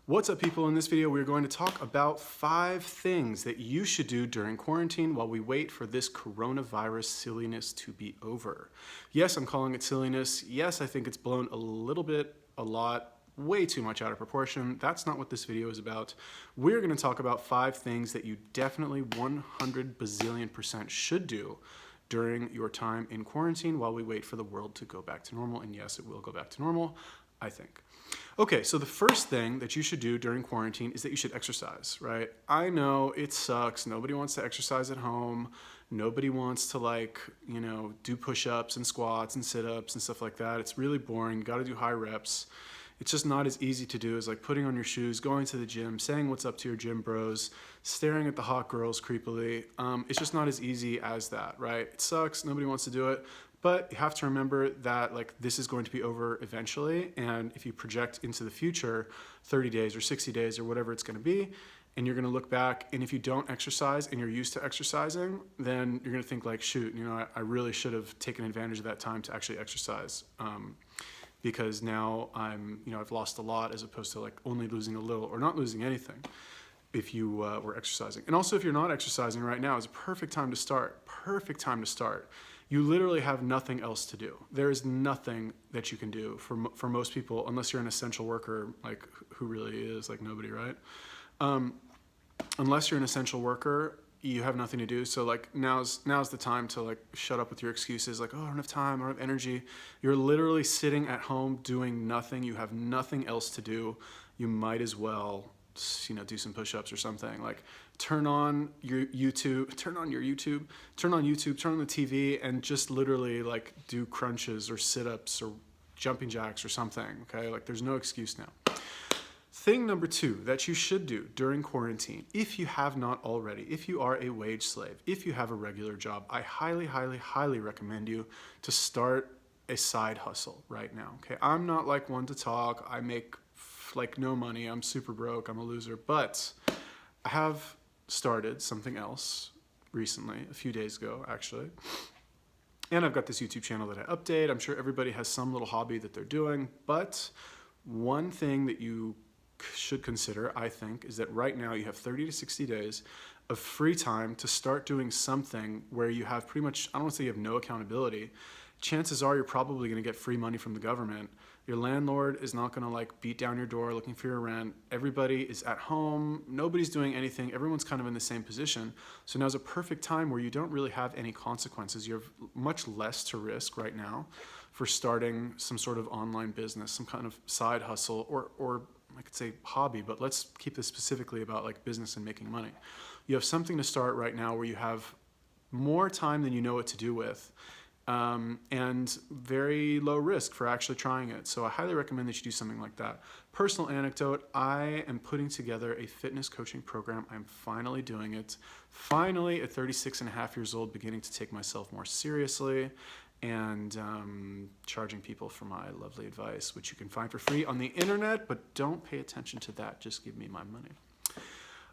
What's up, people? In this video, we're going to talk about 5 things that you should do during quarantine while we wait for this coronavirus silliness to be over. Yes, I'm calling it silliness. Yes, I think it's blown a little bit, a lot, way too much out of proportion. That's not what this video is about. We're going to talk about 5 things that you definitely 100 bazillion% should do during your time in quarantine while we wait for the world to go back to normal. And yes, it will go back to normal, I think. Okay, so the first thing that you should do during quarantine is that you should exercise, right? I know it sucks. Nobody wants to exercise at home. Nobody wants to do push-ups and squats and sit-ups and stuff like that. It's really boring. You got to do high reps. It's just not as easy to do as like putting on your shoes, going to the gym, saying what's up to your gym bros, staring at the hot girls creepily. It's just not as easy as that, right? It sucks. Nobody wants to do it. But you have to remember that this is going to be over eventually, and if you project into the future 30 days or 60 days or whatever it's going to be, and you're going to look back, and if you don't exercise and you're used to exercising, then you're going to think shoot, I really should have taken advantage of that time to actually exercise, because now I've lost a lot as opposed to only losing a little or not losing anything if you were exercising. And also, if you're not exercising right now, it's a perfect time to start. Perfect time to start. You literally have nothing else to do. There is nothing that you can do for most people, unless you're an essential worker, who really is nobody, right? Unless you're an essential worker, you have nothing to do. So now's the time to shut up with your excuses. Oh, I don't have time, I don't have energy. You're literally sitting at home doing nothing. You have nothing else to do. You might as well do some push-ups or something. Turn on YouTube, turn on the TV, and just literally do crunches or sit-ups or jumping jacks or something, okay? There's no excuse now. Thing number 2 that you should do during quarantine, if you have not already, if you are a wage slave, if you have a regular job, I highly, highly, highly recommend you to start a side hustle right now, okay? I'm not one to talk. I make no money. I'm super broke. I'm a loser. But I have started something else recently, a few days ago, actually. And I've got this YouTube channel that I update. I'm sure everybody has some little hobby that they're doing. But one thing that you should consider, I think, is that right now you have 30 to 60 days of free time to start doing something where you have pretty much, I don't want to say you have no accountability. Chances are you're probably going to get free money from the government. Your landlord is not going to beat down your door looking for your rent. Everybody is at home. Nobody's doing anything. Everyone's kind of in the same position. So now's a perfect time where you don't really have any consequences. You have much less to risk right now for starting some sort of online business, some kind of side hustle, or I could say hobby, but let's keep this specifically about business and making money. You have something to start right now where you have more time than you know what to do with. And very low risk for actually trying it. So I highly recommend that you do something like that. Personal anecdote, I am putting together a fitness coaching program. I'm finally doing it. Finally, at 36 and a half years old, beginning to take myself more seriously and charging people for my lovely advice, which you can find for free on the internet, but don't pay attention to that. Just give me my money.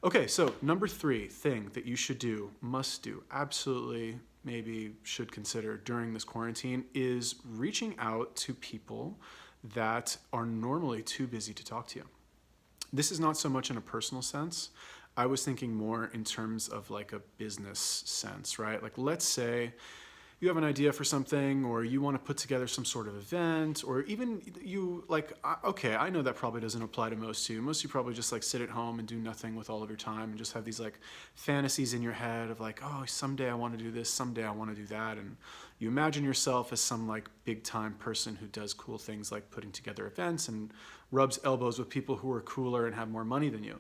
Okay, so number 3 thing that you should do, must do, absolutely maybe should consider during this quarantine is reaching out to people that are normally too busy to talk to you. This is not so much in a personal sense. I was thinking more in terms of a business sense, right? Let's say you have an idea for something, or you want to put together some sort of event, or even you okay, I know that probably doesn't apply to most of you. Most of you probably just sit at home and do nothing with all of your time and just have these fantasies in your head of oh, someday I want to do this, someday I want to do that. And you imagine yourself as some big time person who does cool things like putting together events and rubs elbows with people who are cooler and have more money than you.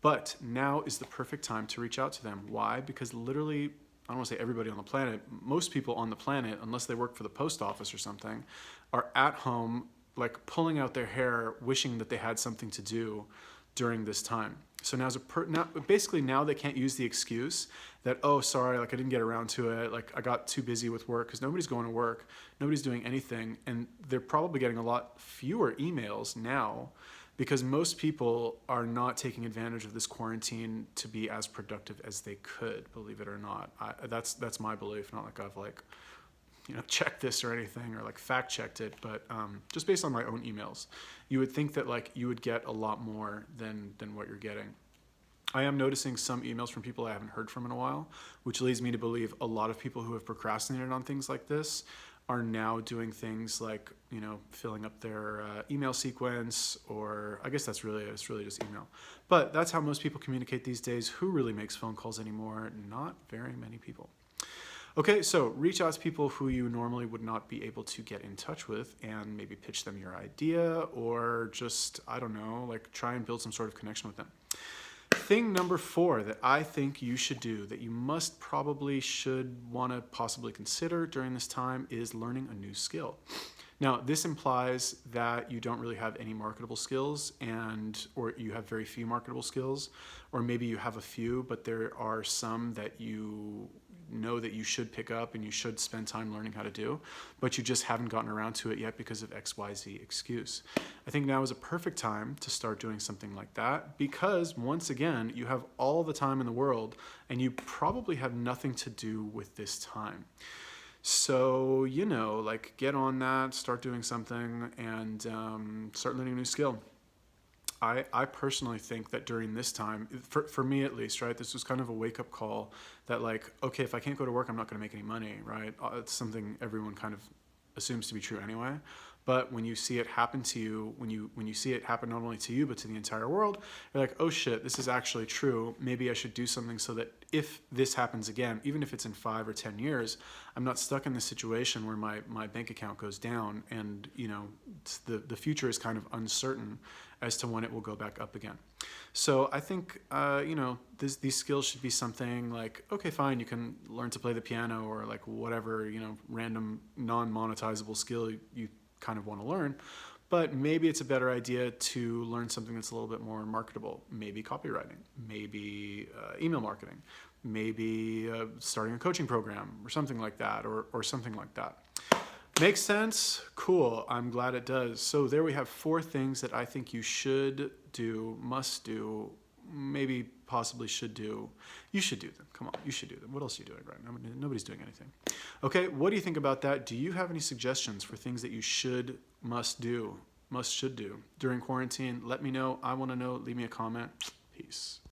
But now is the perfect time to reach out to them. Why? Because literally, I don't want to say everybody on the planet, most people on the planet, unless they work for the post office or something, are at home pulling out their hair, wishing that they had something to do during this time. So basically now they can't use the excuse that, oh, sorry, I didn't get around to it, I got too busy with work, because nobody's going to work, nobody's doing anything, and they're probably getting a lot fewer emails now because most people are not taking advantage of this quarantine to be as productive as they could, believe it or not. That's my belief, not I've checked this or anything or like fact checked it, but just based on my own emails, you would think that like you would get a lot more than what you're getting. I am noticing some emails from people I haven't heard from in a while, which leads me to believe a lot of people who have procrastinated on things like this are now doing things like, filling up their email sequence, or I guess it's really just email. But that's how most people communicate these days. Who really makes phone calls anymore? Not very many people. Okay, so reach out to people who you normally would not be able to get in touch with and maybe pitch them your idea, or just, I don't know, like try and build some sort of connection with them. Thing number 4 that I think you should do, that you should want to possibly consider during this time, is learning a new skill. Now, this implies that you don't really have any marketable skills, or you have very few marketable skills, or maybe you have a few, but there are some that you know that you should pick up and you should spend time learning how to do, but you just haven't gotten around to it yet because of XYZ excuse. I think now is a perfect time to start doing something like that, because once again, you have all the time in the world and you probably have nothing to do with this time. So, like get on that, start doing something, and start learning a new skill. I personally think that during this time, for me at least, right, this was kind of a wake-up call that like, okay, if I can't go to work, I'm not going to make any money, right? It's something everyone kind of assumes to be true anyway. But when you see it happen to you, when you see it happen not only to you, but to the entire world, you're like, oh shit, this is actually true. Maybe I should do something so that if this happens again, even if it's in 5 or 10 years, I'm not stuck in this situation where my bank account goes down and, the future is kind of uncertain as to when it will go back up again. So I think, these skills should be something like, okay, fine, you can learn to play the piano or like whatever, random non-monetizable skill you kind of want to learn, but maybe it's a better idea to learn something that's a little bit more marketable. Maybe copywriting, maybe email marketing, maybe starting a coaching program or something like that, or something like that. Makes sense? Cool. I'm glad it does. So there we have 4 things that I think you should do, must do, maybe possibly should do. You should do them. Come on, you should do them. What else are you doing right now? Nobody's doing anything. Okay, what do you think about that? Do you have any suggestions for things that you should do during quarantine? Let me know. I want to know. Leave me a comment. Peace.